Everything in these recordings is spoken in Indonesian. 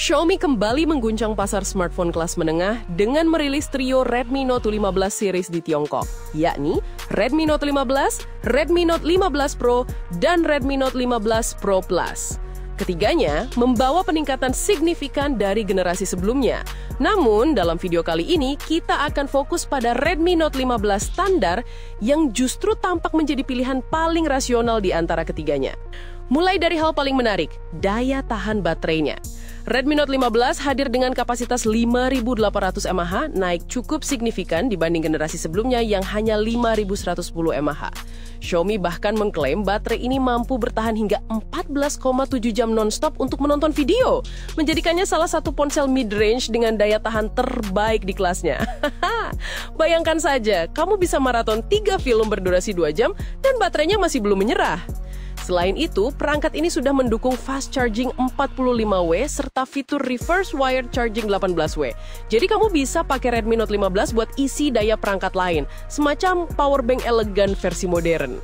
Xiaomi kembali mengguncang pasar smartphone kelas menengah dengan merilis trio Redmi Note 15 series di Tiongkok, yakni Redmi Note 15, Redmi Note 15 Pro, dan Redmi Note 15 Pro Plus. Ketiganya membawa peningkatan signifikan dari generasi sebelumnya. Namun, dalam video kali ini, kita akan fokus pada Redmi Note 15 standar yang justru tampak menjadi pilihan paling rasional di antara ketiganya. Mulai dari hal paling menarik, daya tahan baterainya. Redmi Note 15 hadir dengan kapasitas 5.800 mAh, naik cukup signifikan dibanding generasi sebelumnya yang hanya 5.110 mAh. Xiaomi bahkan mengklaim baterai ini mampu bertahan hingga 14,7 jam non-stop untuk menonton video, menjadikannya salah satu ponsel mid-range dengan daya tahan terbaik di kelasnya. Bayangkan saja, kamu bisa maraton 3 film berdurasi 2 jam dan baterainya masih belum menyerah. Selain itu, perangkat ini sudah mendukung fast charging 45W serta fitur reverse wired charging 18W. Jadi kamu bisa pakai Redmi Note 15 buat isi daya perangkat lain, semacam powerbank elegan versi modern.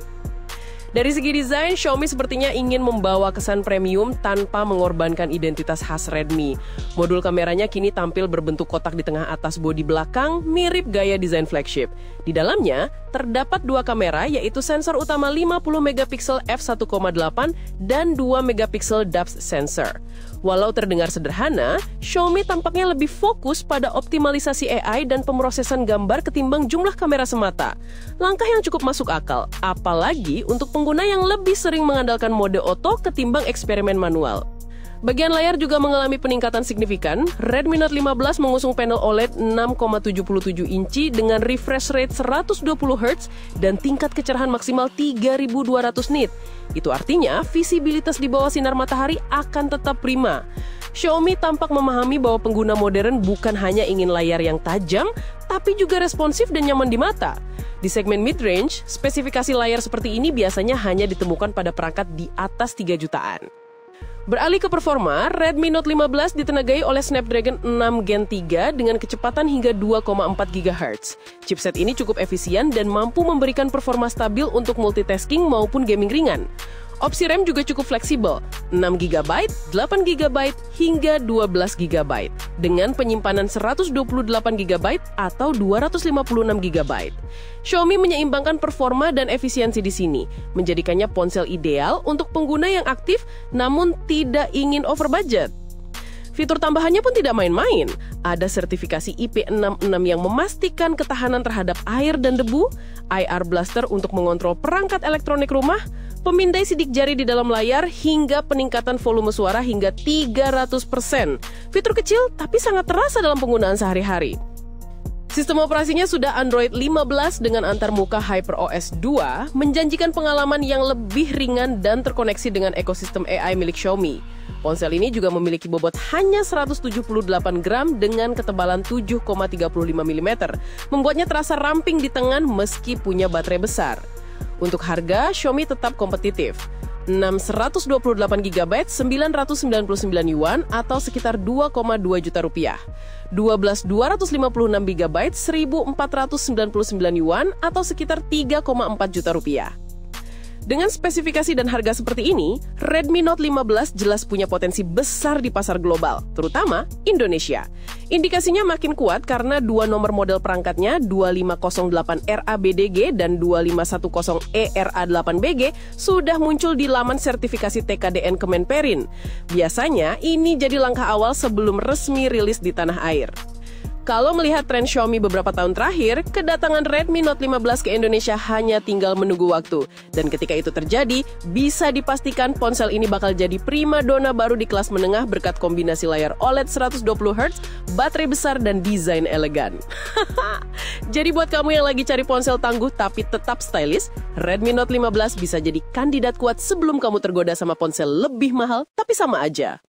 Dari segi desain, Xiaomi sepertinya ingin membawa kesan premium tanpa mengorbankan identitas khas Redmi. Modul kameranya kini tampil berbentuk kotak di tengah atas bodi belakang, mirip gaya desain flagship. Di dalamnya, terdapat 2 kamera, yaitu sensor utama 50MP f1.8 dan 2MP depth sensor. Walau terdengar sederhana, Xiaomi tampaknya lebih fokus pada optimalisasi AI dan pemrosesan gambar ketimbang jumlah kamera semata. Langkah yang cukup masuk akal, apalagi untuk pengguna yang lebih sering mengandalkan mode auto ketimbang eksperimen manual. Bagian layar juga mengalami peningkatan signifikan. Redmi Note 15 mengusung panel OLED 6,77 inci dengan refresh rate 120Hz dan tingkat kecerahan maksimal 3200 nit. Itu artinya visibilitas di bawah sinar matahari akan tetap prima. Xiaomi tampak memahami bahwa pengguna modern bukan hanya ingin layar yang tajam, tapi juga responsif dan nyaman di mata. Di segmen mid-range, spesifikasi layar seperti ini biasanya hanya ditemukan pada perangkat di atas 3 jutaan. Beralih ke performa, Redmi Note 15 ditenagai oleh Snapdragon 6 Gen 3 dengan kecepatan hingga 2,4 GHz. Chipset ini cukup efisien dan mampu memberikan performa stabil untuk multitasking maupun gaming ringan. Opsi RAM juga cukup fleksibel, 6GB, 8GB, hingga 12GB, dengan penyimpanan 128GB atau 256GB. Xiaomi menyeimbangkan performa dan efisiensi di sini, menjadikannya ponsel ideal untuk pengguna yang aktif namun tidak ingin over budget. Fitur tambahannya pun tidak main-main. Ada sertifikasi IP66 yang memastikan ketahanan terhadap air dan debu, IR Blaster untuk mengontrol perangkat elektronik rumah, pemindai sidik jari di dalam layar, hingga peningkatan volume suara hingga 300%. Fitur kecil tapi sangat terasa dalam penggunaan sehari-hari. Sistem operasinya sudah Android 15 dengan antarmuka HyperOS 2, menjanjikan pengalaman yang lebih ringan dan terkoneksi dengan ekosistem AI milik Xiaomi. Ponsel ini juga memiliki bobot hanya 178 gram dengan ketebalan 7,35 mm, membuatnya terasa ramping di tangan meski punya baterai besar. Untuk harga, Xiaomi tetap kompetitif. 6 128GB 999 yuan atau sekitar 2,2 juta rupiah. 12 256GB 1499 yuan atau sekitar 3,4 juta rupiah. Dengan spesifikasi dan harga seperti ini, Redmi Note 15 jelas punya potensi besar di pasar global, terutama Indonesia. Indikasinya makin kuat karena 2 nomor model perangkatnya 2508RA-BDG dan 2510ERA8BG sudah muncul di laman sertifikasi TKDN Kemenperin. Biasanya, ini jadi langkah awal sebelum resmi rilis di tanah air. Kalau melihat tren Xiaomi beberapa tahun terakhir, kedatangan Redmi Note 15 ke Indonesia hanya tinggal menunggu waktu. Dan ketika itu terjadi, bisa dipastikan ponsel ini bakal jadi prima dona baru di kelas menengah berkat kombinasi layar OLED 120Hz, baterai besar, dan desain elegan. Jadi buat kamu yang lagi cari ponsel tangguh tapi tetap stylish, Redmi Note 15 bisa jadi kandidat kuat sebelum kamu tergoda sama ponsel lebih mahal tapi sama aja.